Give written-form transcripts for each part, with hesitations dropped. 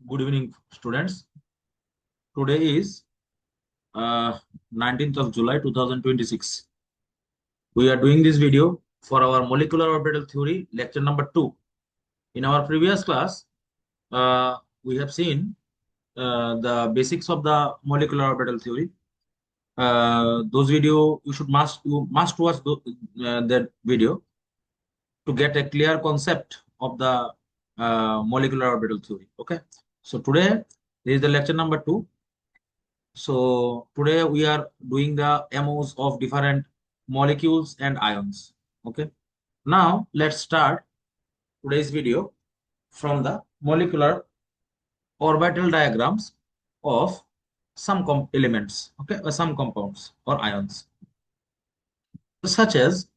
Good evening, students. Today is 19th of July 2026. We are doing this video for our molecular orbital theory, lecture number 2. In our previous class, we have seen the basics of the molecular orbital theory. Those video you must watch that video to get a clear concept of the molecular orbital theory. Okay, so today this is the lecture number 2. So today we are doing the MOs of different molecules and ions. Okay. Now let's start today's video from the molecular orbital diagrams of some elements, okay, or some compounds or ions, such as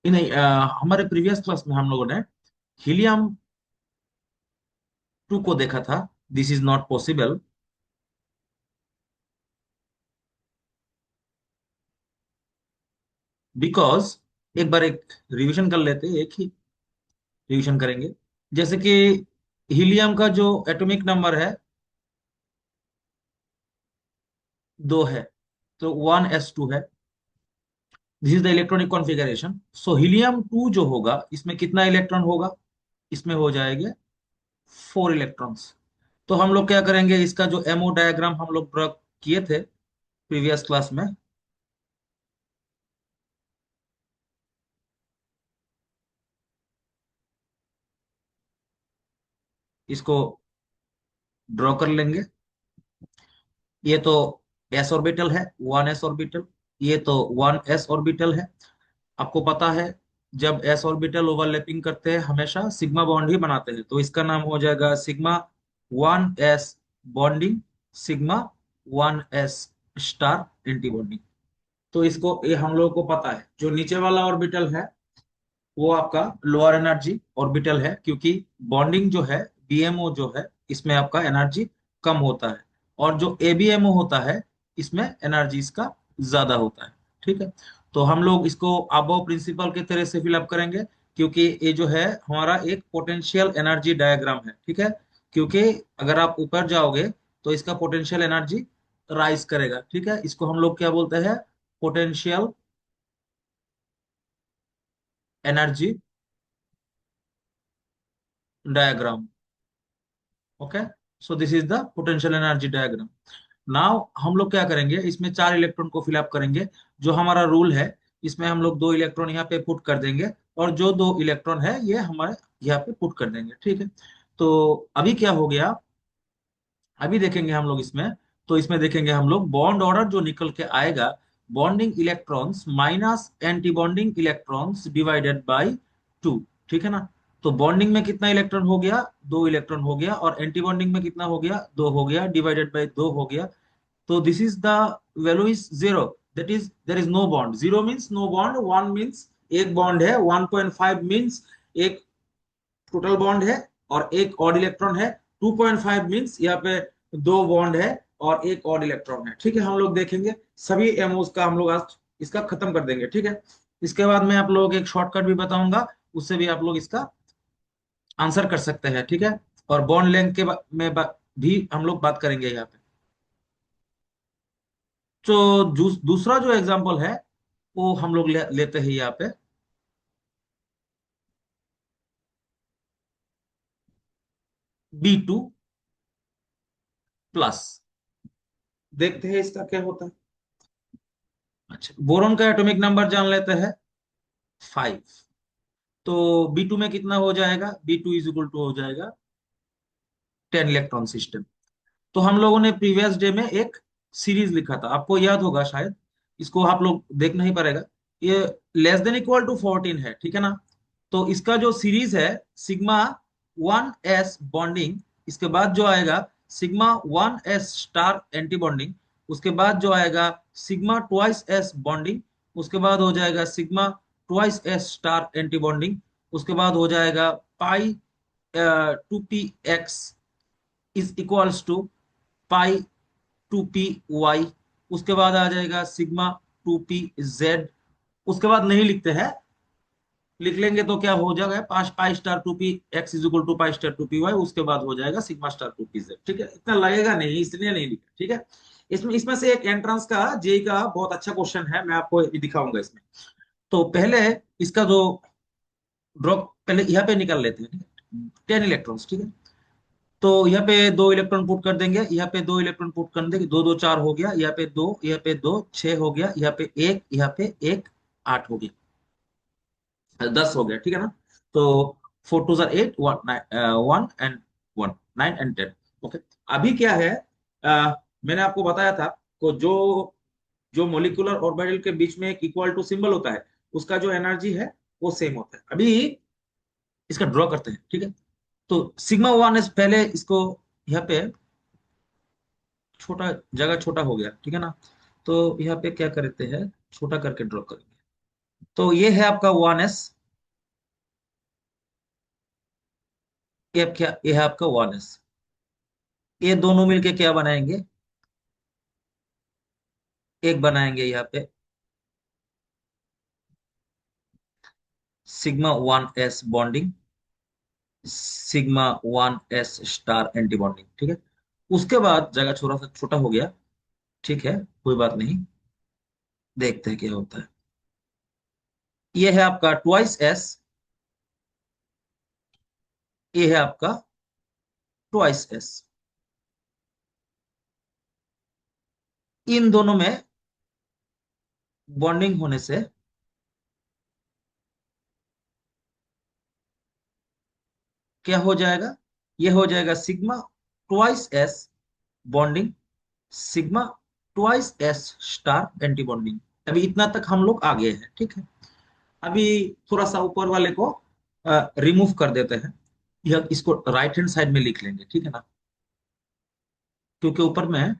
इन हमारे previous class में हम लोगों ने helium 2 को देखा था. This is not possible because एक बार एक रिवीजन कर लेते हैं, एक ही रिवीजन करेंगे. जैसे कि हीलियम का जो एटॉमिक नंबर है 2 है, तो 1s2 है. This is the electronic configuration. So helium 2 जो होगा इसमें कितना इलेक्ट्रॉन होगा? इसमें हो जाएंगे 4 इलेक्ट्रॉन्स. तो हम लोग क्या करेंगे, इसका जो एमओ डायग्राम हम लोग ड्रॉ किए थे प्रीवियस क्लास में, इसको ड्रॉ कर लेंगे. ये तो एस ऑर्बिटल है, 1s ऑर्बिटल. ये तो 1s ऑर्बिटल है. आपको पता है जब एस ऑर्बिटल ओवरलैपिंग करते हैं हमेशा सिग्मा बॉन्ड ही बनाते हैं, तो इसका नाम हो जाएगा sigma 1s bonding, sigma 1s star anti bonding. तो इसको ये हम लोगों को पता है. जो नीचे वाला ऑर्बिटल है वो आपका लोअर एनर्जी ऑर्बिटल है, क्योंकि बॉन्डिंग जो है बीएमओ जो है इसमें आपका एनर्जी कम होता है, और जो एबीएमओ होता है इसमें एनर्जी इसका ज्यादा होता है. ठीक है. तो हम लोग इसको अबव प्रिंसिपल के तरह से फिलअप करेंगे, क्योंकि ये जो है हमारा एक पोटेंशियल एनर्जी डायग्राम है. ठीक है. क्योंकि अगर आप ऊपर जाओगे तो इसका पोटेंशियल एनर्जी राइज करेगा. ठीक है. इसको हम लोग क्या बोलते हैं? Potential energy diagram. Okay. So this is the potential energy diagram. Now हम लोग क्या करेंगे, इसमें 4 इलेक्ट्रॉन को फिलअप करेंगे. जो हमारा रूल है इसमें हम लोग 2 इलेक्ट्रॉन यहाँ पे पुट कर देंगे, और जो 2 इलेक्ट्रॉन है ये हमारे यहाँ पे पुट कर देंगे. ठीक है. तो अभी क्या हो गया, अभी देखेंगे हम लोग इसमें. तो इसमें देखेंगे हम लोग बॉन्ड ऑर्डर जो निकल के आएगा, bonding electrons minus anti bonding electrons divided by 2. ठीक है ना. तो बॉन्डिंग में कितना इलेक्ट्रॉन हो गया? 2 इलेक्ट्रॉन हो गया. और एंटी बॉन्डिंग में कितना हो गया? 2 हो गया. डिवाइडेड बाई 2 हो गया. तो this is the value is 0. That is there is no bond. 0 means no bond, 1 means एक बॉन्ड है, 1.5 मींस एक टोटल बॉन्ड है और एक ऑड इलेक्ट्रॉन है. 2.5 मींस यहाँ पे 2 बॉन्ड है और एक ऑड इलेक्ट्रॉन है. ठीक है. हम लोग देखेंगे सभी एमओस का, हम लोग आज इसका खत्म कर देंगे. ठीक है. इसके बाद मैं आप लोगों को एक शॉर्टकट भी बताऊंगा, उससे भी आप लोग इसका आंसर कर सकते हैं. ठीक है. और बॉन्ड लेंथ के भी हम लोग बात करेंगे यहाँ पे. तो दूसरा जो एग्जांपल है वो हम लोग लेते हैं यहाँ पे. B2 plus. देखते हैं इसका क्या होता है. अच्छा, बोरॉन का एटॉमिक नंबर जान लेते हैं, 5. तो B2 में कितना हो जाएगा? B2 इज इक्वल टू हो जाएगा 10 इलेक्ट्रॉन सिस्टम. तो हम लोगों ने प्रीवियस डे में एक सीरीज लिखा था, आपको याद होगा शायद. इसको आप लोग देखना ही पड़ेगा. ये लेस देन इक्वल टू 14 है. ठीक है ना. तो इसका जो सीरीज है सिग्मा 1s बॉन्डिंग, इसके बाद जो आएगा sigma 1s star anti bonding, उसके बाद जो आएगा सिग्मा ट्वाइस एस बॉन्डिंग, उसके बाद हो जाएगा sigma twice S star anti bonding, उसके बाद हो जाएगा pi 2p x is equals to pi 2p y. उसके बाद आ जाएगा सिग्मा 2p z. उसके बाद नहीं लिखते हैं, लिख लेंगे तो क्या हो जाएगा, पास pi star two P x is equal to pi star two P Y, उसके बाद हो जाएगा sigma star two P z. ठीक है, इतना लगेगा नहीं, इसलिए नहीं लिखा। ठीक है, इसमें इसमें से एक एंट्रेंस का जेई का बहुत अच्छा क्वेश्चन है, मैं आपको ये दिखाऊंगा इसमें। तो पहले इसका जो ड्रॉ, पहले यहाँ पे निकाल लेते हैं, ठीक है, 10 इलेक्ट्रॉन्स। ठीक है, तो यहाँ पे 2 इलेक्ट्रॉन पुट कर देंगे, यहाँ पे 2 इलेक्ट्रॉन पुट कर देंगे, दो दो चार हो गया, यहाँ पे दो, यहाँ पे दो, छह हो गया, यहाँ पे एक, यहाँ पे एक, आठ हो गया, 10 हो गया। ठीक है ना। तो 4 2 8, one, one and one, 9 and 10। Okay. अभी क्या है, मैंने आपको बताया था को जो जो मोलिकुलर ऑर्बिटल के बीच में एक इक्वल टू सिंबल होता है, उसका जो एनर्जी है वो सेम होता है। अभी इसका ड्रॉ करते हैं। ठीक है, तो सिग्मा वन एस, पहले इसको यहाँ पे छोटा, जगह छोटा हो गया, ठीक है ना। तो यहाँ पे क्या करते हैं, छोटा करके ड्रॉ करेंगे। तो ये है आपका वन एस, ये है आपका वन एस। ये दोनों मिलके क्या बनाएंगे, एक बनाएंगे यहाँ पे sigma one S bonding, sigma one S star anti bonding. ठीक है, उसके बाद जगह छोटा सा छोटा हो गया, ठीक है, कोई बात नहीं, देखते हैं क्या होता है। ये है आपका ट्वाइस एस, ये है आपका ट्वाइस एस। इन दोनों में बॉन्डिंग होने से क्या हो जाएगा, ये हो जाएगा sigma twice S bonding, sigma twice S star anti bonding. अभी इतना तक हम लोग आगे हैं। ठीक है, अभी थोड़ा सा ऊपर वाले को रिमूव कर देते हैं, यह इसको राइट हैंड साइड में लिख लेंगे। ठीक है ना, क्योंकि ऊपर में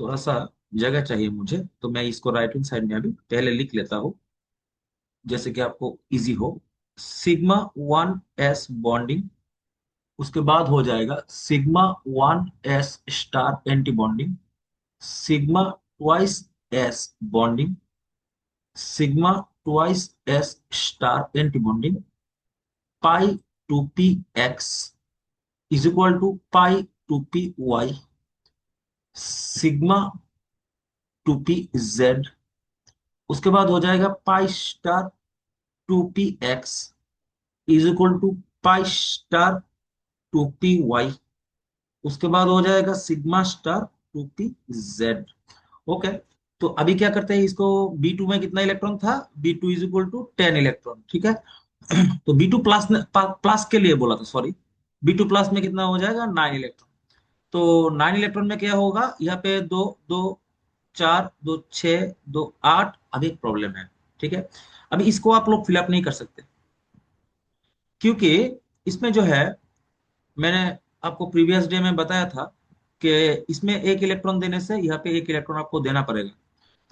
थोड़ा सा जगह चाहिए मुझे, तो मैं इसको राइट हैंड साइड में अभी पहले लिख लेता हूँ, जैसे कि आपको इजी हो। सिग्मा वन एस बॉन्डिंग, उसके बाद हो जाएगा sigma one S star anti bonding, sigma twice S bonding, sigma twice S star anti bonding, pi two P x is equal to pi two P Y, sigma two P Z. उसके बाद हो जाएगा pi star two P x is equal to pi star two P Y. उसके बाद हो जाएगा sigma star two P Z. Okay, तो अभी क्या करते हैं, इसको बी टू में कितना इलेक्ट्रॉन था, B two is equal to 10 electron. ठीक है, तो बी टू प्लस, प्लस के लिए बोला था, सॉरी। बी टू प्लस में कितना हो जाएगा, 9 इलेक्ट्रॉन। तो 9 इलेक्ट्रॉन में क्या होगा, यहाँ पे दो दो चार, दो छः, दो आठ। अभी एक प्रॉब्लम है। ठीक है, अभी इसको आप लोग फिलअप नहीं कर सकते, क्योंकि इसमें जो है, मैंने आपको प्रीवियस डे में बताया था कि इसमें एक इलेक्ट्रॉन देने से यहाँ पे एक इलेक्ट्रॉन आपको देना पड़ेगा।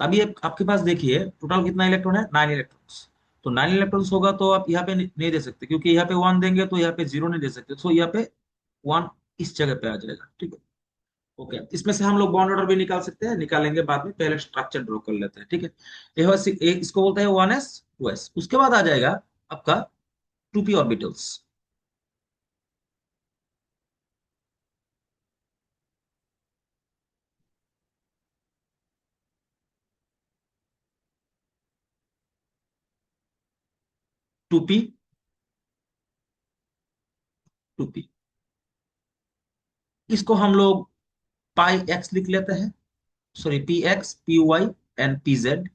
तो अभी आपके पास देखिए टोटल कितना इलेक्ट्रॉन है, 9 इलेक्ट्रॉन्स। तो 9 इलेक्ट्रॉन्स होगा तो आप यहाँ पे नहीं दे सकते, क्योंकि यहाँ पे वन देंगे तो यहाँ पे जीरो नहीं दे सकते, तो यहाँ पे वन इस जगह पे आ जाएगा। ठीक है, ओके। इसमें से हम लोग बॉन्ड ऑर्डर भी निकाल सकते हैं, निकालेंगे बाद में, पहले स्ट्रक्चर ड्रॉ कर लेते हैं। ठीक है, इसको बोलते हैं वन एस टू एस। उसके बाद आ जाएगा आपका two P orbitals. Two P, two P, इसको हम लोग पाई एक्स लिख लेते हैं, sorry P X, P Y and P Z.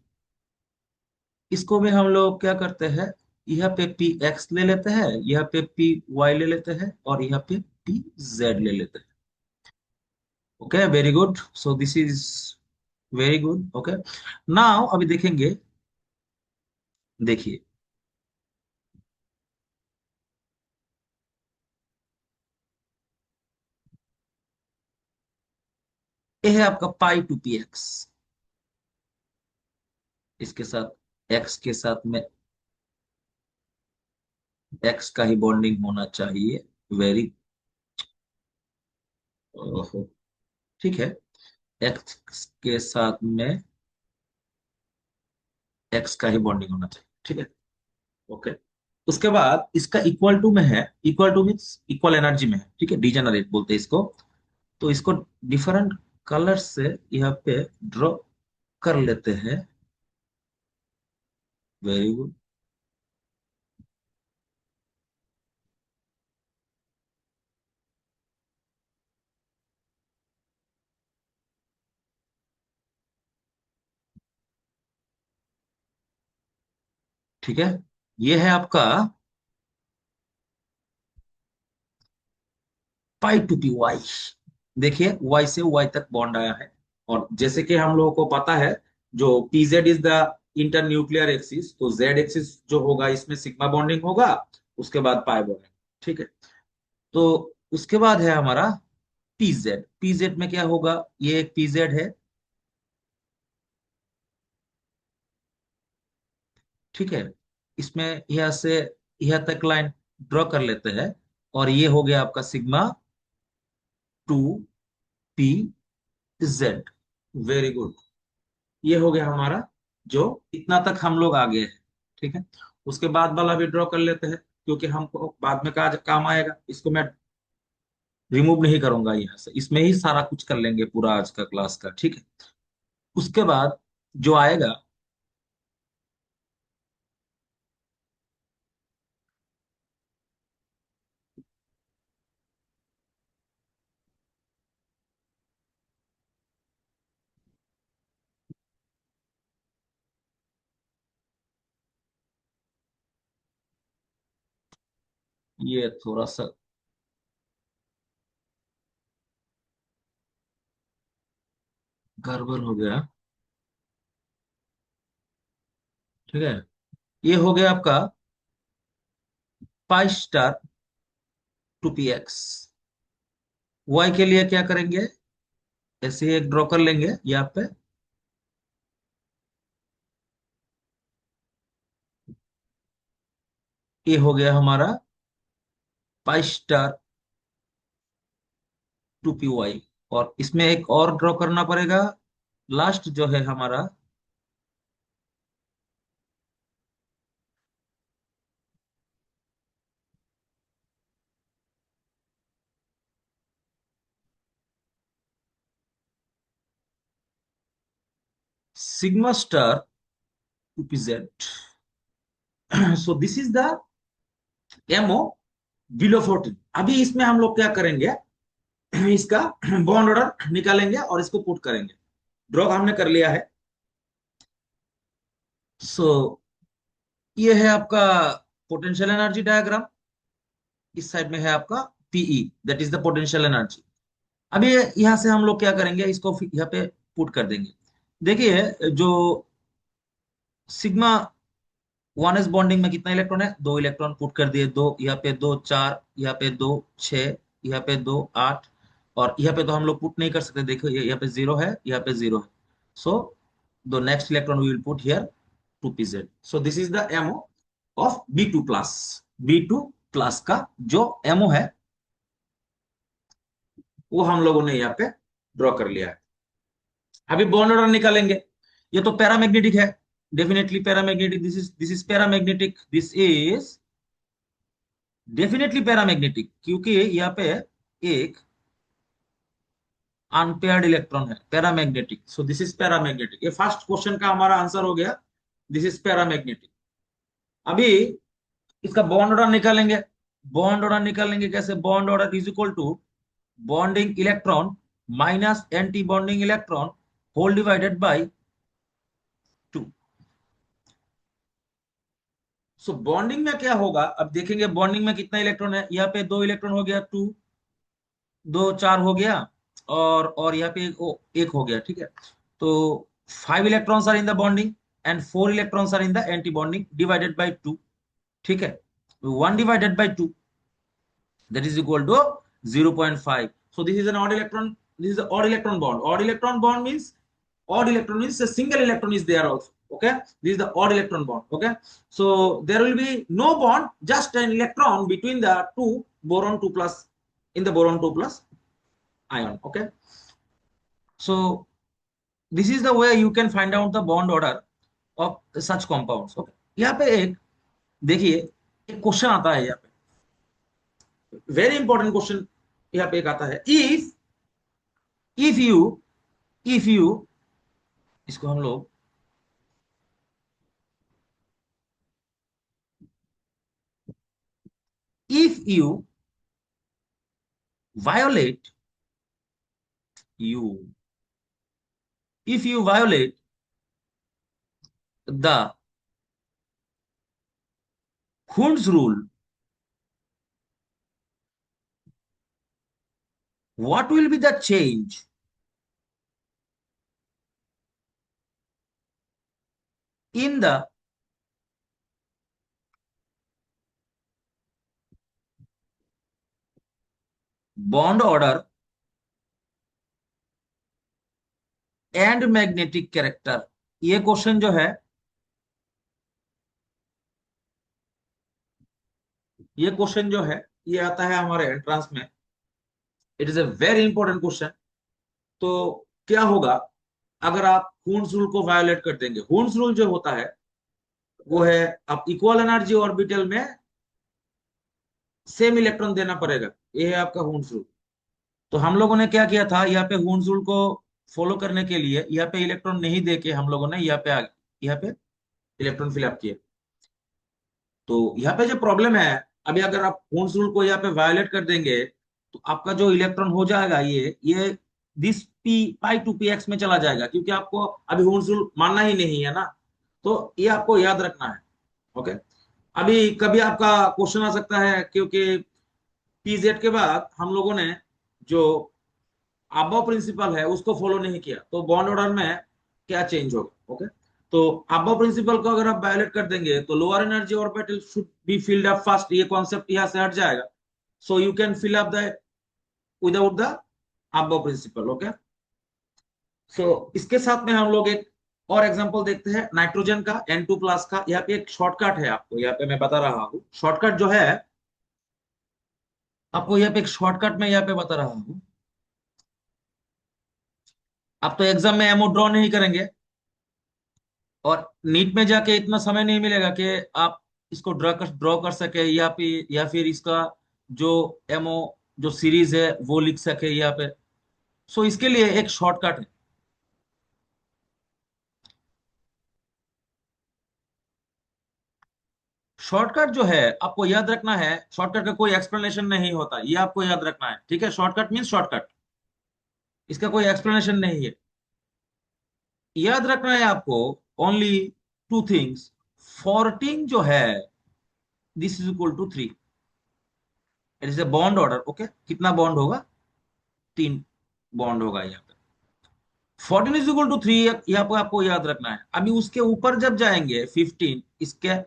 इसको भी हम लोग क्या करते हैं, यहाँ पे पी एक्स ले लेते हैं, यहाँ पे पी वाई ले लेते हैं, और यहाँ पे पी जेड ले लेते हैं। Okay, very good, so this is very good. Okay, now अभी देखेंगे, देखिए, ये है आपका पाई टू पी एक्स, इसके साथ एक्स के साथ में एक्स का ही बॉन्डिंग होना चाहिए। वेरी, ठीक है, एक्स के साथ में एक्स का ही बॉन्डिंग होना चाहिए। ठीक है, ओके। उसके बाद इसका इक्वल टू में है, equal two means equal energy में है, ठीक है, डिजेनरेट बोलते हैं इसको। तो इसको डिफरेंट कलर से यहाँ पे ड्रॉ कर लेते हैं। Very good. ठीक है, ये है आपका पाई टू पी वाई। देखिए वाई से वाई तक बॉन्ड आया है। और जैसे कि हम लोगों को पता है, जो PZ is the inter nuclear axis, तो जेड एक्सिस जो होगा इसमें सिग्मा बॉन्डिंग होगा, उसके बाद पाई बॉन्डिंग। ठीक है, तो उसके बाद है हमारा पीजेड। पीजेड में क्या होगा, ये एक पीजेड है। ठीक है, इसमें यह से यह तक लाइन ड्रॉ कर लेते हैं। और ये हो गया आपका sigma two P Z. Very good. ये हो गया हमारा, जो इतना तक हम लोग आगे हैं। ठीक है, उसके बाद वाला भी ड्रॉ कर लेते हैं, क्योंकि हमको बाद में काम आएगा। इसको मैं रिमूव नहीं करूंगा यहाँ से, इसमें ही सारा कुछ कर लेंगे पूरा आज का क्लास का। ठीक है, उसके बाद जो आएगा, ये थोड़ा सा गड़बड़ हो गया। ठीक है, ये हो गया आपका pi star two P X. Y के लिए क्या करेंगे, ऐसे ही एक ड्रॉ कर लेंगे यहाँ पे। ये हो गया हमारा pi star two P Y. और इसमें एक और ड्रॉ करना पड़ेगा, लास्ट जो है हमारा sigma star two P Z. So this is the MO below 14। अभी इसमें हम लोग क्या करेंगे, इसका बॉन्ड ऑर्डर निकालेंगे और इसको पुट करेंगे। ड्रॉ हमने कर लिया है। सो ये है आपका पोटेंशियल एनर्जी डायग्राम। इस साइड में है आपका PE, that is the potential energy. अभी यहाँ से हम लोग क्या करेंगे, इसको यहाँ पे पुट कर देंगे। देखिए, जो सिग्मा वन एस बॉन्डिंग में कितना इलेक्ट्रॉन है, दो इलेक्ट्रॉन पुट कर दिए। दो यहाँ पे, दो चार यहाँ पे, दो छः यहाँ पे, दो आठ। और यहाँ पे तो हम लोग पुट नहीं कर सकते, देखो ये यहाँ पे जीरो है, यहाँ पे जीरो है। So the next electron we will put here two P Z. So this is the MO of B two plus. B two plus का जो एमओ है, वो हम लोगों ने यहाँ पे ड्रॉ कर लिया है। अभी बॉन्ड ऑर्डर निकालेंगे। ये तो पैरामैग्नेटिक है, definitely paramagnetic. This is paramagnetic, this is definitely paramagnetic, क्योंकि यहाँ पे एक अनपेयर्ड इलेक्ट्रॉन है, paramagnetic. So this is paramagnetic. ये फर्स्ट क्वेश्चन का हमारा आंसर हो गया, दिस इज पैरामैग्नेटिक। अभी इसका बॉन्ड ऑर्डर निकालेंगे। बॉन्ड ऑर्डर निकालेंगे कैसे, bond order is equal to bonding electron minus anti bonding electron whole divided by two. So bonding में क्या होगा, अब देखेंगे बॉन्डिंग में कितना इलेक्ट्रॉन है। यहाँ पे दो इलेक्ट्रॉन हो गया, टू, दो चार हो गया। और यहाँ पे एक हो गया। ठीक है, तो five electrons are in the bonding and four electrons are in the anti bonding divided by two. ठीक है, one divided by two, that is equal to 0.5. So this is an odd electron, this is the odd electron bond. Odd electron means a single electron is there also. Okay, this is the odd electron bond. Okay, so there will be no bond, just an electron between the two boron 2 plus, in the boron 2 plus ion. Okay, so this is the way you can find out the bond order of such compounds. Okay, यहाँ पे एक देखिए, एक question आता है यहाँ पे, very important question यहाँ पे एक आता है, इफ यू इसको हम लोग, if you violet you if you violate the Hund's rule, what will be the change in the bond order and magnetic character? ये क्वेश्चन जो है, ये क्वेश्चन जो है, ये आता है हमारे एंट्रेंस में। It is a very important question. तो क्या होगा अगर आप हुन्स रूल को वायोलेट कर देंगे? हुन्स रूल जो होता है वो है, आप इक्वल एनर्जी ऑर्बिटल में सेम इलेक्ट्रॉन देना पड़ेगा। ये है आपका हुन्स रूल। तो हम लोगों ने क्या किया था, यहाँ पे हुन्स रूल को फॉलो करने के लिए यहाँ पे इलेक्ट्रॉन नहीं देके हम लोगों ने यहाँ पे इलेक्ट्रॉन फिलअप किए। तो यहाँ पे जो प्रॉब्लम है, अभी अगर आप हुन्स रूल को यहाँ पे वायोलेट कर देंगे तो आपका जो इलेक्ट्रॉन हो जाएगा, ये this P pi two P X में चला जाएगा, क्योंकि आपको अभी हुन्स रूल मानना ही नहीं है ना। तो ये आपको याद रखना है। ओके। अभी कभी आपका क्वेश्चन आ सकता है, क्योंकि पीजेड के बाद हम लोगों ने जो अबव प्रिंसिपल है उसको फॉलो नहीं किया, तो बॉन्ड ऑर्डर में क्या चेंज होगा? ओके। तो अबव प्रिंसिपल को अगर आप वायलेट कर देंगे तो lower energy orbital should be filled up first, ये कॉन्सेप्ट यहां से हट जाएगा। So you can fill up the without the aufbau principle. Okay. So इसके साथ में हम लोग एक और एग्जांपल देखते हैं नाइट्रोजन का, N2+ का। यहाँ पे एक शॉर्टकट है, आपको यहाँ पे मैं बता रहा हूँ शॉर्टकट जो है, आपको यहाँ पे एक शॉर्टकट में यहाँ पे बता रहा हूँ। आप तो एग्जाम में एमओ ड्रॉ नहीं करेंगे, और नीट में जाके इतना समय नहीं मिलेगा कि आप इसको ड्रॉ कर सके, या फिर इसका जो एमओ जो सीरीज है वो लिख सके यहाँ पे। सो इसके लिए एक शॉर्टकट है। शॉर्टकट जो है आपको याद रखना है, शॉर्टकट का कोई एक्सप्लेनेशन नहीं होता, ये आपको याद रखना है, ठीक है? शॉर्टकट मीन्स शॉर्टकट, इसका कोई एक्सप्लेनेशन नहीं है। याद रखना है आपको ओनली टू थिंग्स। 14 जो है, this is equal to 3। It is a bond order. Okay, कितना बॉन्ड होगा? 3 बॉन्ड होगा यहाँ पे। 14 = 3, यहाँ पे आपको याद रखना है। अभी उसके ऊपर जब जाएंगे 15, इसके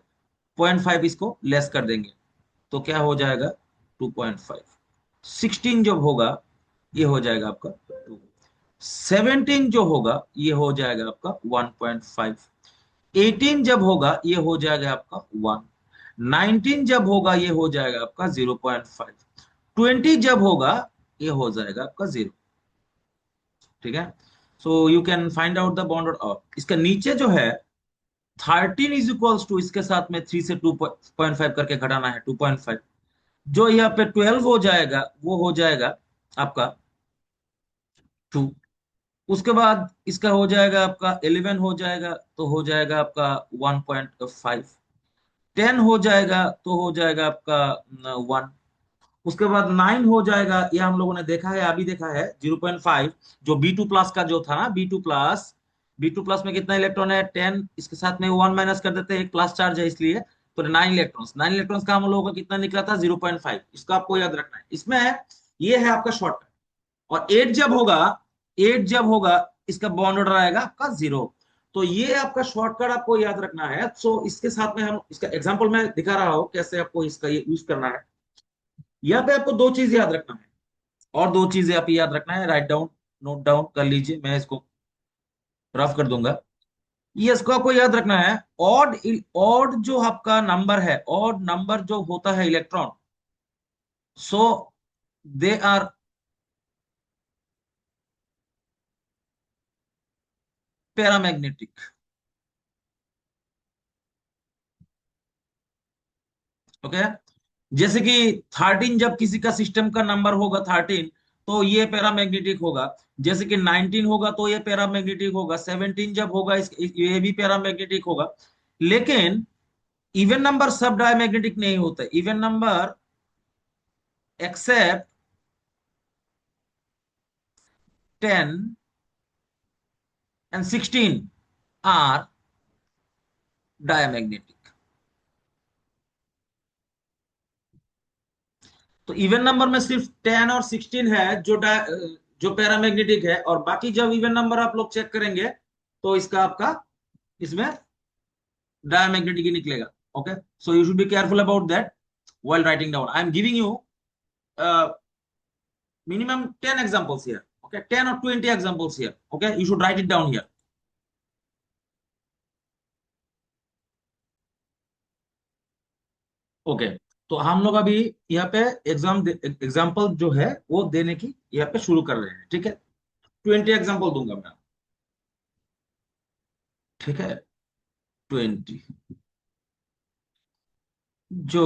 0.5 इसको लेस कर देंगे, तो क्या हो जाएगा? 2.5। 16 जब होगा ये हो जाएगा आपका 2। 17 जो होगा ये हो जाएगा आपका 1.5। 18 जब होगा ये हो जाएगा आपका 1। 19 जब होगा ये हो जाएगा आपका 0.5। 20 जब होगा ये हो जाएगा आपका 0। ठीक है। सो you can find out the bond. और इसका नीचे जो है 13 इसके साथ में 3 से 2.5 करके घटाना है, 2.5। जो यहाँ पे 12 हो जाएगा वो हो जाएगा आपका 2। उसके बाद इसका हो जाएगा आपका 11 हो जाएगा, तो हो जाएगा आपका 1.5। 10 हो जाएगा तो हो जाएगा आपका 1। उसके बाद 9 हो जाएगा, ये हम लोगों ने देखा है, अभी देखा है 0.5। जो B2+ का जो था ना, B2+ में कितना इलेक्ट्रॉन है? 10। इसके साथ में 1 माइनस कर देते हैं, एक प्लस चार्ज है इसलिए। तो 9 इलेक्ट्रॉन्स का हम लोगों का कितना निकला था? 0.5। इसको आपको याद रखना है। इसमें ये है आपका शॉर्ट। और 8 जब होगा इसका बॉन्ड ऑर्डर आएगा आपका 0। तो ये आपका शॉर्टकट आपको याद रखना है। सो इसके साथ में हम इसका एग्जांपल मैं दिखा रहा हूं कैसे आपको इसका ये यूज करना है। यहाँ पे आपको दो चीज याद रखना है, और दो चीजें आप याद रखना है। राइट डाउन, नोट डाउन कर लीजिए, मैं इसको रफ कर दूंगा। ये इसको आपको याद रखना है। ऑड ऑड जो आपका नंबर है, ऑड नंबर जो होता है electron, so they are paramagnetic. Okay. जैसे कि 13 जब किसी का सिस्टम का नंबर होगा 13, तो ये पैरामैग्नेटिक होगा। जैसे कि 19 होगा तो ये पैरामैग्नेटिक होगा। 17 जब होगा ये भी पैरामैग्नेटिक होगा। लेकिन इवन नंबर सब डायमैग्नेटिक नहीं होते। Even number except 10 and 16 are diamagnetic. तो इवन नंबर में सिर्फ 10 और 16 है जो पैरामैग्नेटिक है, और बाकी जब इवन नंबर आप लोग चेक करेंगे तो इसका आपका इसमें डायमैग्नेटिक ही निकलेगा। Okay, so you should be careful about that while writing down. I am giving you uh, minimum 10 examples here. Okay, 10 or 20 examples here. Okay, you should write it down here. Okay, तो हम लोग अभी यहाँ पे example जो है वो देने की यहाँ पे शुरू कर रहे हैं। ठीक है, 20 एग्जाम्पल दूंगा मैं। ठीक है, 20। जो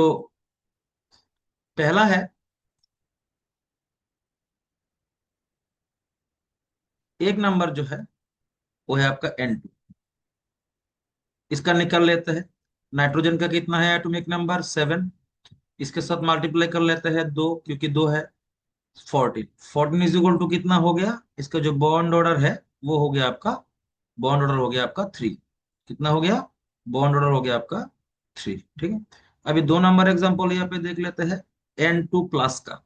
पहला है, एक नंबर जो है वो है आपका N2। इसका निकाल लेते हैं। नाइट्रोजन का कितना है एटॉमिक नंबर 7। इसके साथ मल्टीप्लाई कर लेते हैं 2, क्योंकि 2 है। 14। 14 इज इक्वल टू कितना हो गया, इसका जो बॉन्ड ऑर्डर है वो हो गया आपका, बॉन्ड ऑर्डर हो गया आपका 3। कितना हो गया, बॉन्ड ऑर्डर हो गया आपका 3। ठीक है, अभी 2 नंबर एग्जांपल यहाँ पे देख लेते हैं। N2 प्लस का,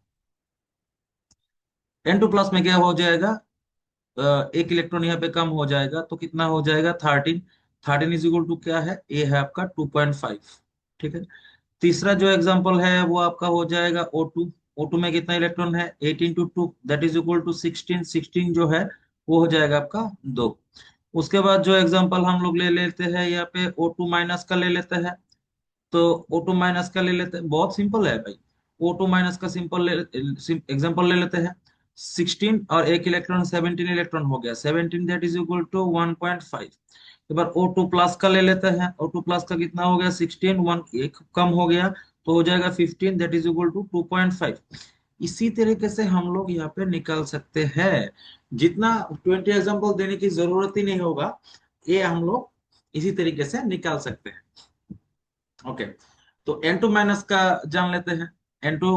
N2 प्लस में क्या हो जाएगा, एक इलेक्ट्रॉन यहाँ पे कम हो जाएगा, तो कितना हो जाएगा 13। 13 इज इक्वल टू क्या है, ये है आपका 2.5। ठीक है, तीसरा जो एग्जांपल है वो आपका हो जाएगा O2। O2 में कितना इलेक्ट्रॉन है, 8 × 2, दैट इज इक्वल टू 16। 16 जो है वो हो जाएगा आपका 2। उसके बाद जो एग्जांपल हम लोग ले लेते हैं यहाँ पे O2 माइनस का ले लेते हैं। तो O2 माइनस का ले लेते हैं, बहुत सिंपल है भाई। O2 माइनस का सिंपल एग्जांपल ले लेते हैं। 16 और एक इलेक्ट्रॉन 17 इलेक्ट्रॉन हो गया। 17 दैट इज इक्वल टू 1.5। एक बार O2 प्लस का ले लेते हैं। O2 प्लस का कितना हो गया, 16, 1 एक कम हो गया तो हो जाएगा 15 दैट इज इक्वल टू 2.5। इसी तरीके से हम लोग यहाँ पे निकाल सकते हैं। जितना 20 एग्जांपल देने की जरूरत ही नहीं होगा, ये हम लोग इसी तरीके से निकाल सकते हैं। ओके, तो N2 माइनस का जान लेते हैं। N2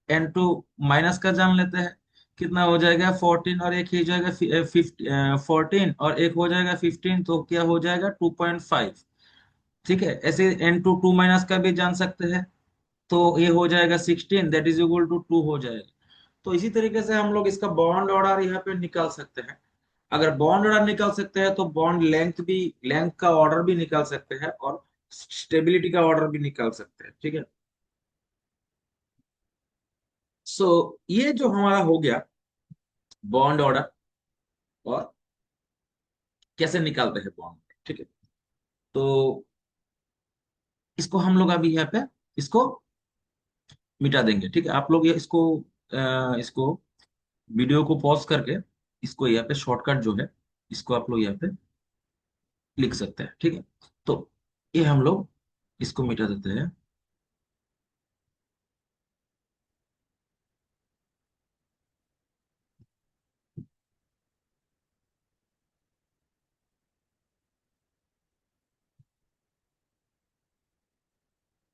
N2 माइनस का जान लेते हैं। कितना हो जाएगा 14, और एक ही हो जाएगा 14, और एक हो जाएगा 15, तो क्या हो जाएगा 2.5। ठीक है, ऐसे N2 2 माइनस का भी जान सकते हैं। तो ये हो जाएगा 16 दैट इज इक्वल टू 2 हो जाएगा। तो इसी तरीके से हम लोग इसका बॉन्ड ऑर्डर यहाँ पे निकाल सकते हैं। अगर बॉन्ड ऑर्डर निकाल सकते हैं तो बॉन्ड लेंथ भी, लेंथ का ऑर्डर भी निकाल सकते हैं, और स्टेबिलिटी का ऑर्डर भी निकाल सकते हैं। ठीक है, सो ये जो हमारा हो गया बॉन्ड ऑर्डर, और कैसे निकालते हैं बॉन्ड। ठीक है, तो इसको हम लोग अभी यहाँ पे इसको मिटा देंगे। ठीक है, आप लोग ये इसको वीडियो को पॉज करके इसको यहाँ पे शॉर्टकट जो है इसको आप लोग यहाँ पे लिख सकते हैं। ठीक है, तो ये हम लोग इसको मिटा देते हैं।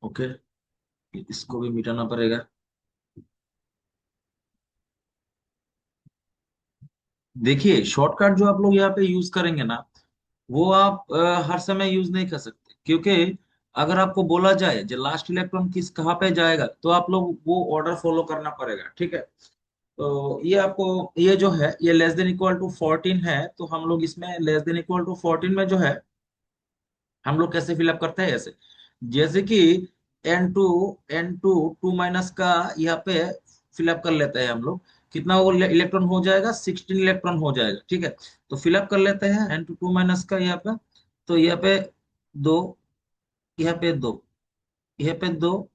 ओके, इसको भी मिटाना पड़ेगा। देखिए, शॉर्टकट जो आप लोग यहाँ पे यूज करेंगे ना, वो आप हर समय यूज नहीं कर सकते, क्योंकि अगर आपको बोला जाए जो लास्ट इलेक्ट्रॉन किस कहाँ पे जाएगा, तो आप लोग वो ऑर्डर फॉलो करना पड़ेगा। ठीक है, तो ये आपको, ये जो है ये लेस देन इक्वल टू 14 है, तो हम लोग इसमें लेस देन इक्वल टू 14 में जो है हम लोग कैसे फिलअप करते हैं, ऐसे जैसे कि N2 N2 2 माइनस का यहाँ पे फिलअप कर लेते हैं हम लोग। कितना वो इलेक्ट्रॉन हो जाएगा, 16 इलेक्ट्रॉन हो जाएगा। ठीक है, तो फिलअप कर लेते हैं N2 2 माइनस का यहाँ पे। तो यहाँ पे 2, यहाँ पे 2, यहाँ पे 2,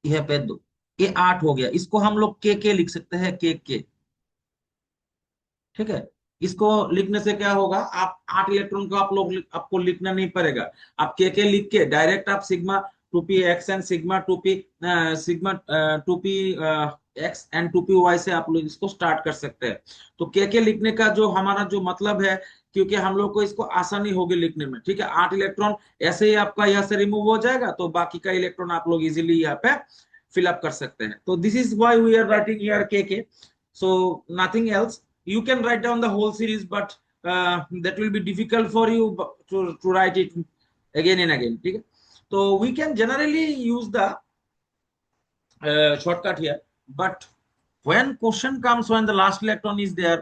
यहाँ पे 2, ये 8 हो गया। इसको हम लोग के लिख सकते हैं, के। ठीक है, इसको लिखने से क्या होगा, आप 8 इलेक्ट्रॉन को आप लोग आपको लिखना नहीं पड़ेगा। आप के लिख के डायरेक्ट आप sigma 2p x and sigma 2p sigma 2p x and 2p y से आप लोग इसको स्टार्ट कर सकते हैं। तो के लिखने का जो हमारा जो मतलब है, क्योंकि हम लोग को इसको आसानी होगी लिखने में, ठीक है। 8 इलेक्ट्रॉन ऐसे ही आपका यहाँ से रिमूव हो जाएगा, तो बाकी का इलेक्ट्रॉन आप लोग इजीली यहाँ पे फिलअप कर सकते हैं। तो this is why we are writing here के। So nothing else, you can write down the whole series, but that will be difficult for you to write it again and again, ठीक है। तो we can generally use the shortcut here, but when question comes when the last electron is there,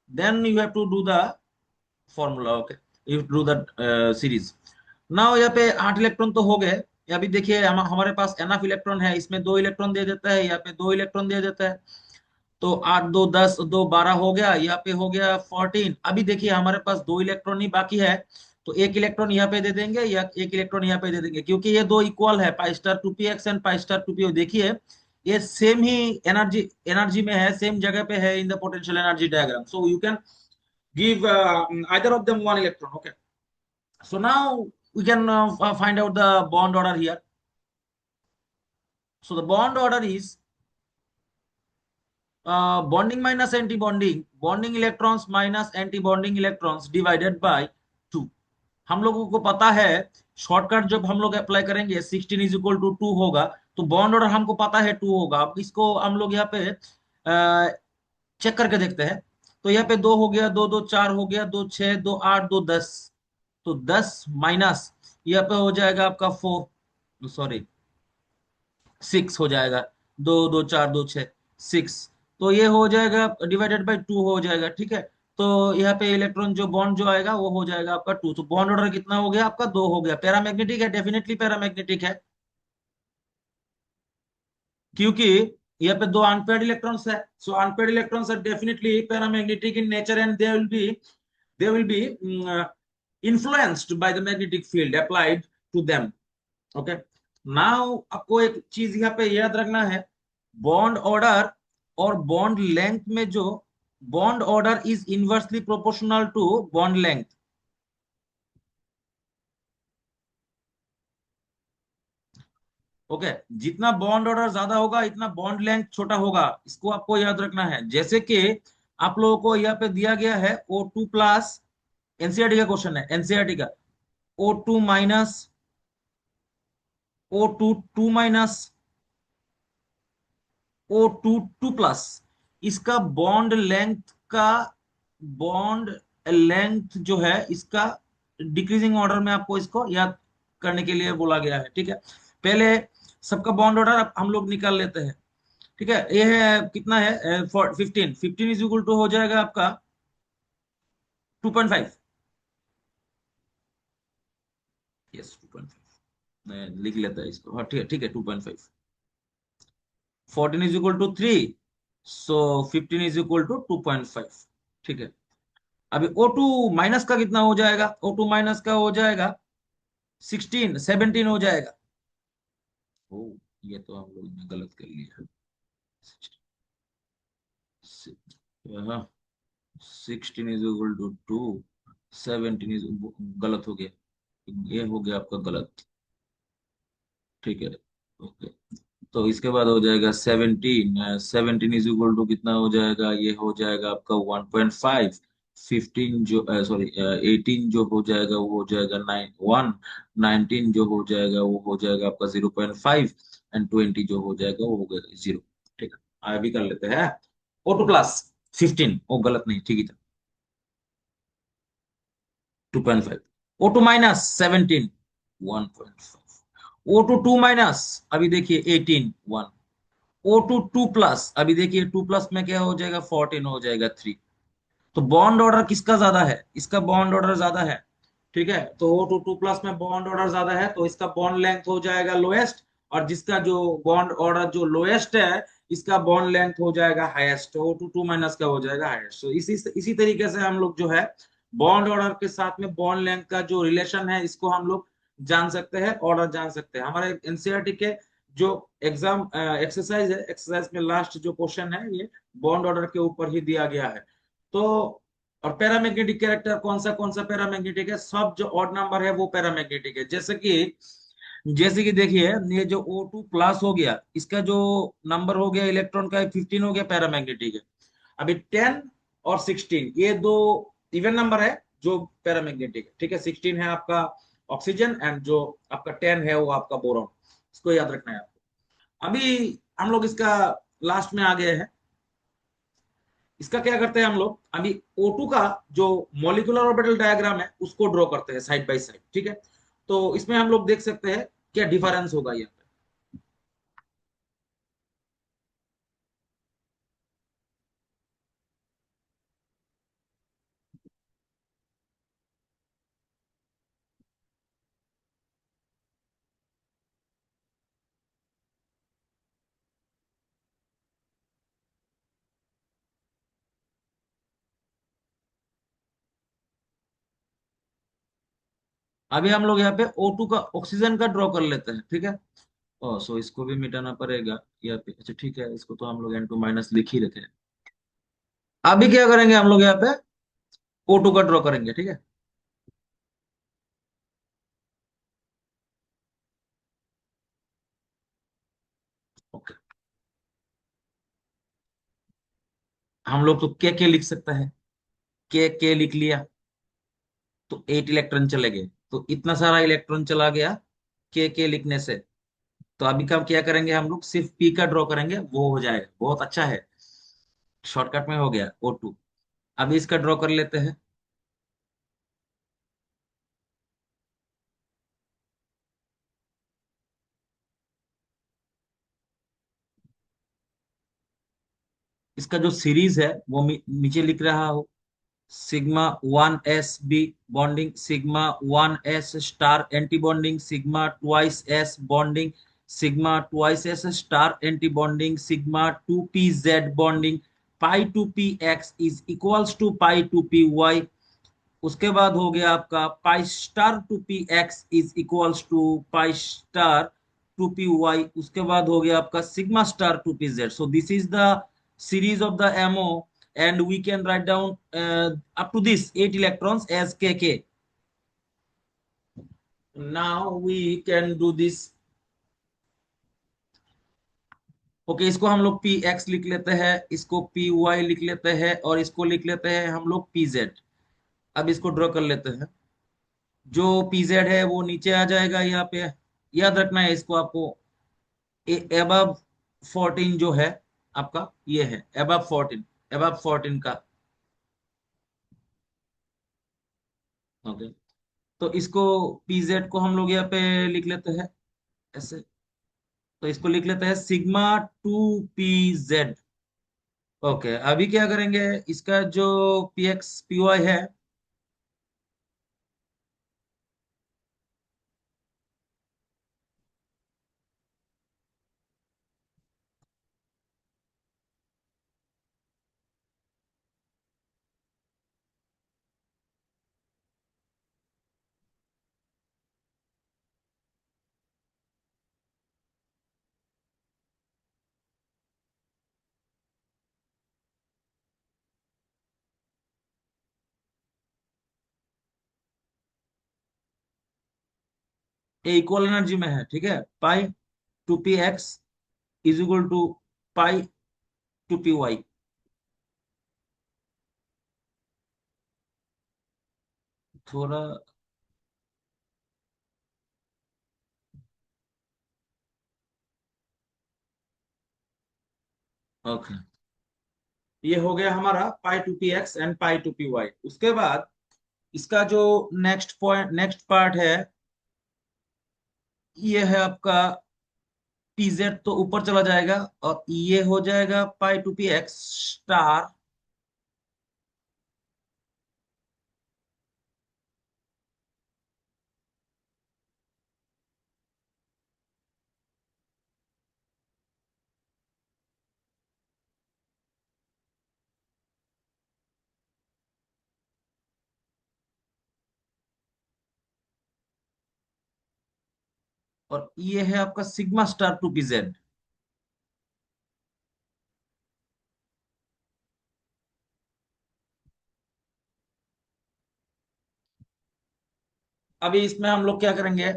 then you have to do the formula, okay, you do the series। now यहाँ पे 8 electron तो हो गए। अभी देखिए हमारे पास enough electron है, इसमें 2 इलेक्ट्रॉन दे देता है, यहाँ पे 2 इलेक्ट्रॉन दे देता है। तो 8 2 10 2 12 हो गया, यहाँ पे हो गया 14। अभी देखिए हमारे पास 2 इलेक्ट्रॉन ही बाकी है, तो 1 इलेक्ट्रॉन यहाँ पे दे देंगे या 1 इलेक्ट्रॉन यहाँ पे दे देंगे, क्योंकि ये दो इक्वल है, पाई star 2p x and pi star 2p। देखिए ये सेम ही एनर्जी एनर्जी में है, सेम जगह पे है in the potential energy diagram. So you can give either of them 1 electron, okay. So now we can find out the bond order here। so the bond order is bonding minus anti-bonding, bonding electrons minus anti-bonding electrons divided by 2। हम लोगों को पता है shortcut जब हम लोग apply करेंगे 16 is equal to 2 होगा, तो बॉन्ड ऑर्डर हमको पता है 2 होगा। अब इसको हम लोग यहाँ पे चेक करके देखते हैं। तो यहाँ पे 2 हो गया, 2 2 4 हो गया, 2 6 2 8 2 10। तो 10 माइनस यहाँ पे हो जाएगा आपका 4, सॉरी 6 हो जाएगा, 2 2 4 2 6 6। तो ये हो जाएगा डिवाइडेड बाय 2 हो जाएगा, ठीक है। तो यहाँ पे इलेक्ट्रॉन जो बॉन्ड जो आएगा वो हो जाएगा आपका 2। तो बॉन्ड ऑर्डर कितना हो गया आपका? 2 हो गया। पैरामैग्नेटिक है, डेफिनेटली पैरामैग्नेटिक है, क्योंकि यहाँ पे 2 अनपेयर्ड इलेक्ट्रॉन्स है। So unpaired electrons are definitely paramagnetic in nature and they will be influenced by the magnetic field applied to them, okay. Now आपको एक चीज यहाँ पे याद रखना है, बॉन्ड ऑर्डर और बॉन्ड लेंथ में जो bond order is inversely proportional to bond length. Okay, जितना बॉन्ड ऑर्डर ज्यादा होगा इतना बॉन्ड लेंथ छोटा होगा, इसको आपको याद रखना है। जैसे कि आप लोगों को यहाँ पे दिया गया है O2 प्लस, एनसीईआरटी का क्वेश्चन है, एनसीईआरटी का O2 minus O2 2 minus O2 2 plus, इसका बॉन्ड लेंथ का बॉन्ड लेंथ जो है इसका डिक्रीजिंग ऑर्डर में आपको इसको याद करने के लिए बोला गया है, ठीक है। पहले सबका बॉन्ड ऑर्डर हम लोग निकाल लेते हैं, ठीक है। ये है कितना है 15, 15 इज इक्वल टू हो जाएगा आपका 2.5, यस 2.5 लिख लेता है इसको, हाँ ठीक है, ठीक है 2.5। 14 is equal to 3, so 15 is equal to 2.5, ठीक है। अभी O2 माइनस का कितना हो जाएगा? O2 माइनस का हो जाएगा 16, 17 हो जाएगा। ओ, ये तो हम लोग ने गलत कर लिया। 16 इज इक्वल टू 2, 17 इज गलत हो गया, ये हो गया आपका गलत, ठीक है, ओके। तो इसके बाद हो जाएगा 17, 17 इज इक्वल टू कितना हो जाएगा? ये हो जाएगा आपका 1.5। 15 जो सॉरी 18 जो हो जाएगा वो हो जाएगा 1। 19 जो हो जाएगा वो हो जाएगा आपका 0.5 एंड 20 जो हो जाएगा वो हो जाएगा 0, ठीक है। अभी कर लेते हैं O2 प्लस 15, वो गलत नहीं, ठीक है 2.5। O2 minus 17, 1.5। O2 2 माइनस, अभी देखिए 18, 1। O2 2 प्लस, अभी देखिए 2 प्लस में क्या हो जाएगा? 14 हो जाएगा 3। तो बॉन्ड ऑर्डर किसका ज्यादा है? इसका बॉन्ड ऑर्डर ज्यादा है, ठीक है। तो O2 2 प्लस में बॉन्ड ऑर्डर ज्यादा है, तो इसका बॉन्ड लेंथ हो जाएगा लोएस्ट, और जिसका जो बॉन्ड ऑर्डर जो लोएस्ट है इसका बॉन्ड लेंथ हो जाएगा हाईएस्ट। O2 2 माइनस का हो जाएगा हाईएस्ट। तो इसी तरीके से हम लोग जो है बॉन्ड ऑर्डर के साथ में बॉन्ड लेंथ का जो रिलेशन है इसको हम लोग जान सकते हैं, ऑर्डर जान सकते हैं। हमारे एनसीईआरटी के जो एग्जाम एक्सरसाइज है, एक्सरसाइज में लास्ट जो क्वेश्चन है ये बॉन्ड ऑर्डर के ऊपर ही दिया गया है। तो और पैरामैग्नेटिक कैरेक्टर कौन सा पैरामैग्नेटिक है? सब जो ऑड नंबर है वो पैरामैग्नेटिक है। जैसे कि जैसे कि देखिए, ये जो O2 प्लस हो गया, इसका जो नंबर हो गया इलेक्ट्रॉन का 15 हो गया, पैरामैग्नेटिक है। अभी 10 और 16 ये दो इवन नंबर है जो पैरामैग्नेटिक है, ठीक है। 16 है आपका ऑक्सीजन, एंड जो आपका 10 है वो आपका बोरॉन। इसको याद रखना है आपको। अभी हम लोग इसका लास्ट में आ गए हैं। इसका क्या करते हैं हम लोग, अभी O2 का जो मॉलिक्यूलर ऑर्बिटल डायग्राम है उसको ड्रॉ करते हैं साइड बाय साइड, ठीक है। तो इसमें हम लोग देख सकते हैं क्या डिफरेंस होगा यहाँ पे। अभी हम लोग यहाँ पे O2 का ऑक्सीजन का ड्रॉ कर लेते हैं, ठीक है। ओ सो इसको भी मिटाना पड़ेगा यहाँ पे। अच्छा ठीक है, इसको तो हम लोग N2 माइनस लिख ही रखे हैं। अभी क्या करेंगे हम लोग यहाँ पे O2 का ड्रॉ करेंगे, ठीक है। ओके, हम लोग तो के लिख सकते हैं। के लिख लिया तो 8 इलेक्ट्रॉन चले गए, तो इतना सारा इलेक्ट्रॉन चला गया के लिखने से। तो अभी का क्या करेंगे, हम लोग सिर्फ पी का ड्रॉ करेंगे, वो हो जाएगा, बहुत अच्छा है। शॉर्टकट में हो गया O2। अभी इसका ड्रॉ कर लेते हैं। इसका जो सीरीज है वो नीचे लिख रहा हो। Sigma 1s B bonding, sigma 1s star anti bonding, sigma 2s bonding, sigma 2s star anti bonding, sigma 2p z bonding, pi 2p x is equals to pi 2p y। उसके बाद हो गया आपका pi star 2p x is equals to pi star 2p y। उसके बाद हो गया आपका sigma star 2p z। So this is the series of the MO, and we can write down up to this 8 electrons as kk. Now we can do this. Okay, इसको हम लोग px लिख लेते हैं, इसको py लिख लेते हैं, और इसको लिख लेते हैं हम लोग pz। अब इसको ड्रॉ कर लेते हैं। जो pz है वो नीचे आ जाएगा यहाँ पे। याद रखना है इसको आपको। एबव 14 जो है आपका, ये है एबव 14, एबव 14 का। ओके, तो इसको pz को हम लोग यहाँ पे लिख लेते हैं ऐसे। तो इसको लिख लेते हैं सिग्मा 2p z। ओके, अभी क्या करेंगे, इसका जो px py है। ये इक्वल एनर्जी में है, ठीक है। Pi 2p x is equal to pi 2p y। थोड़ा। ओके, ये हो गया हमारा pi 2p x and pi 2p y। उसके बाद इसका जो नेक्स्ट पार्ट है, ये है आपका pz, तो ऊपर चला जाएगा, और ये हो जाएगा पाई 2p x स्टार। और ये है आपका सिग्मा स्टार 2p z। अभी इसमें हम लोग क्या करेंगे,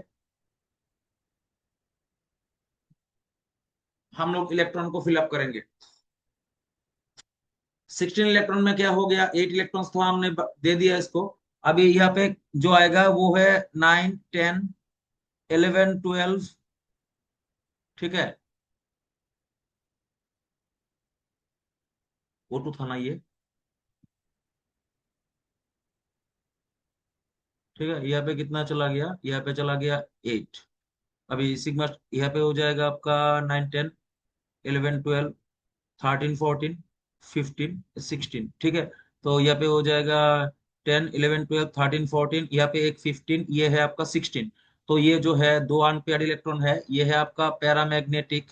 हम लोग इलेक्ट्रॉन को फिलअप करेंगे। 16 इलेक्ट्रॉन में क्या हो गया, 8 इलेक्ट्रॉन्स तो हमने दे दिया इसको। अभी यहाँ पे जो आएगा वो है 9 10 11 12। ठीक है, वो टू था ना ये। ठीक है, यहाँ पे कितना चला गया, यहाँ पे चला गया 8। अभी सिग्मा यहाँ पे हो जाएगा आपका 9 10 11 12 13 14 15 16। ठीक है, तो यहाँ पे हो जाएगा 10 11 12 13 14, यहाँ पे एक 15, ये है आपका 16। तो ये जो है दो अनपेयर्ड इलेक्ट्रॉन है, ये है आपका पैरामैग्नेटिक।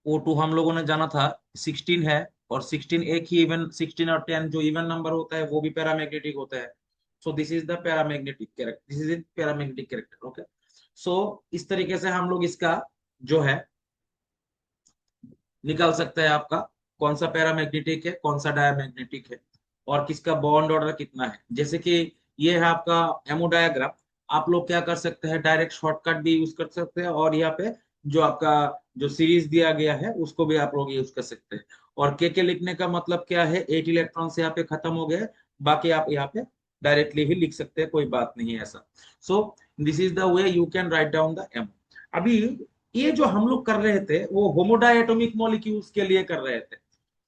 O2 हम लोगों ने जाना था 16 है, और 16 एक ही इवन, 16 और 10 जो इवन नंबर होता है वो भी पैरामैग्नेटिक होता है। So this is the paramagnetic character, this is paramagnetic character. Okay, so इस तरीके से हम लोग इसका जो है निकाल सकते हैं आपका कौन सा पैरामैग्नेटिक है, कौन सा डायमैग्नेटिक है, और किसका बॉन्ड ऑर्डर कितना है। जैसे कि ये है आपका एमो डायग्राम। आप लोग क्या कर सकते हैं, डायरेक्ट शॉर्टकट भी यूज कर सकते हैं, और यहाँ पे जो आपका जो सीरीज दिया गया है उसको भी आप लोग यूज कर सकते हैं। और के लिखने का मतलब क्या है, 8 इलेक्ट्रॉन से यहाँ पे खत्म हो गए, बाकी आप यहाँ पे डायरेक्टली भी लिख सकते हैं, कोई बात नहीं है ऐसा। So this is the way you can write down the MO. अभी ये जो हम लोग कर रहे थे वो होमोडायटोमिक मॉलिक्यूल्स के लिए कर रहे थे।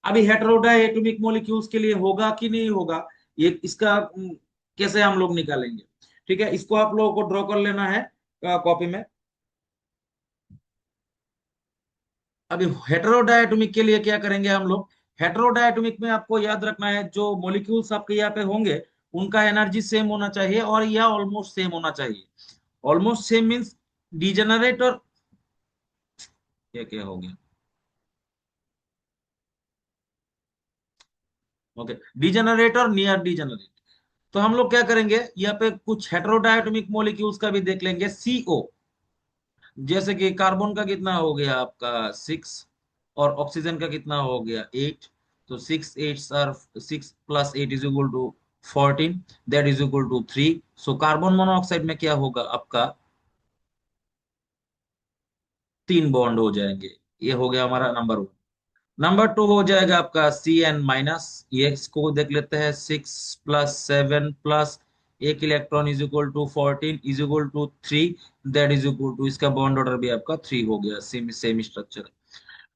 अभी हेटेरोडायटोमिक मॉलिक्यूल्स के लिए होगा कि नहीं होगा, ये इसका कैसे हम लोग निकालेंगे। ठीक है, इसको आप लोगों को ड्रॉ कर लेना है कॉपी में। अभी हेटेरोडायटोमिक के लिए क्या करेंगे हम लोग, हेटेरोडायटोमिक में आपको याद रखना है जो मॉलिक्यूल्स आपके यहाँ पे होंगे उनका एनर्जी सेम होना चाहिए, और या ऑलमोस्ट सेम होना चाहिए। ऑलमोस्ट सेम मीन्स डिजेनरेट, और क्या क्या हो गया, ओके, डिजेनरेट और नियर डिजेनरेट। तो हम लोग क्या करेंगे, यहाँ पे कुछ हेटेरोडायटोमिक मॉलिक्यूल्स का भी देख लेंगे। सीओ, जैसे कि कार्बन का कितना हो गया आपका 6, और ऑक्सीजन का कितना हो गया 8। तो 6 8 are 6 + 8 is equal to 14, that is equal to 3। So carbon monoxide में क्या होगा आपका 3 बॉन्ड हो जाएंगे। ये हो गया हमारा नंबर 1। नंबर 2 हो जाएगा आपका CN-। ये इसको देख लेते हैं, 6 + 7 एक electron is equal to 14 is equal to 3, that is equal to, इसका बॉन्ड ऑर्डर भी आपका 3 हो गया, सेम सेम स्ट्रक्चर।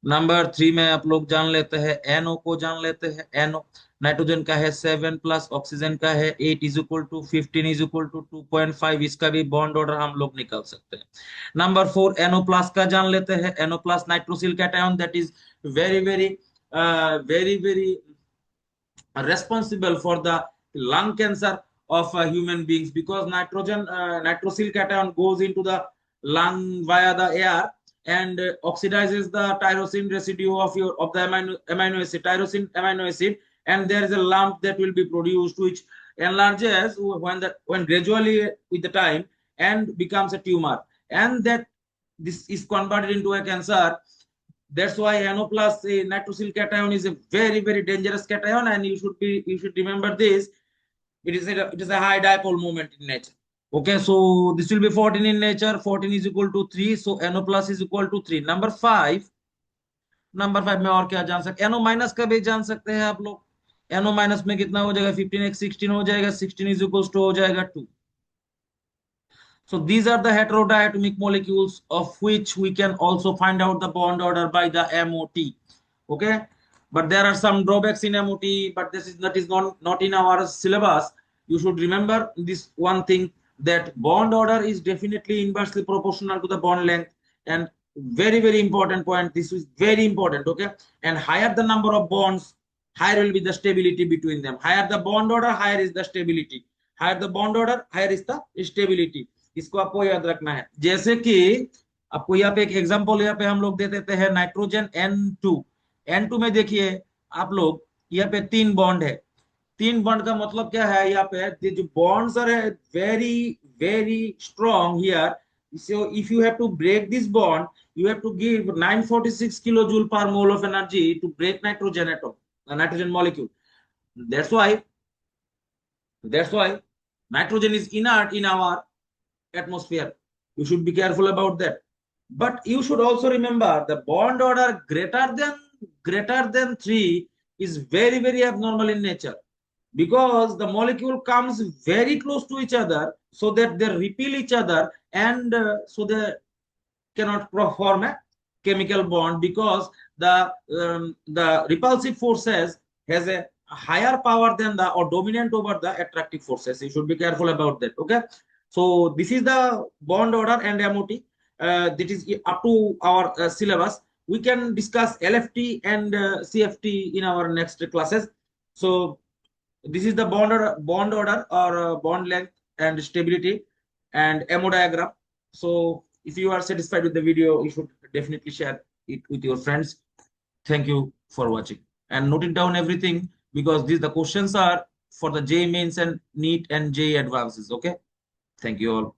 नंबर 3 में आप लोग जान लेते हैं, NO को जान लेते हैं। NO नाइट्रोजन का है 7 प्लस ऑक्सीजन का है 8 is equal to 15 is equal to 2.5, इसका भी बॉन्ड ऑर्डर हम लोग निकाल सकते हैं। नंबर 4 NO प्लस का जान लेते हैं, NO plus nitrosyl cation, that is very very very very responsible for the lung cancer of human beings, because nitrosyl cation goes into the lung via the air, and oxidizes the tyrosine residue of the amino acid, tyrosine amino acid, and there is a lump that will be produced which enlarges when gradually with the time and becomes a tumor, and that this is converted into a cancer. That's why NO plus nitrosyl cation is a very very dangerous cation, and you should remember this. It is a high dipole moment in nature. Okay, so this will be 14 in nature. 14 is equal to 3, so NO plus is equal to 3. Number 5 में और क्या जान सकते, NO minus का भी जान सकते हैं आप लोग। NO माइनस में कितना हो जाएगा, 15 एक 16 हो जाएगा, 16 इज इक्वल टू हो जाएगा 2। So these are the heterodiatomic molecules of which we can also find out the bond order by the MOT. Okay, but there are some drawbacks in MOT, but that is not in our syllabus. You should remember this one thing, that bond order is definitely inversely proportional to the bond length, and very very important point. This is very important. Okay, and higher the number of bonds, higher will be the stability between them. Higher the bond order, higher is the stability. Higher the bond order, higher is the stability. इसको आपको याद रखना है। जैसे कि आपको यहाँ पे एक एग्जांपल यहाँ पे हम लोग दे देते हैं, नाइट्रोजन N2 में देखिए आप लोग, यहाँ पे 3 बॉन्ड है। 3 बॉन्ड का मतलब क्या है, यहाँ पे जो bonds are very very strong here. so if you have to break this bond, you have to give 946 kilojoule per mole of energy to break nitrogen atom, the nitrogen molecule. That's why nitrogen is inert in our atmosphere. You should be careful about that. But you should also remember the bond order greater than 3 is very, very abnormal in nature, because the molecule comes very close to each other so that they repel each other, and so they cannot form a chemical bond, because the repulsive forces has a higher power than the, or dominant over the attractive forces. You should be careful about that. Okay, so this is the bond order and MOT. That is up to our syllabus. We can discuss LFT and CFT in our next classes. So this is the bond order or bond length and stability and MO diagram. So if you are satisfied with the video, you should definitely share it with your friends. Thank you for watching, and note it down everything, because these the questions are for the J mains and NEET and J advances. Okay, thank you all.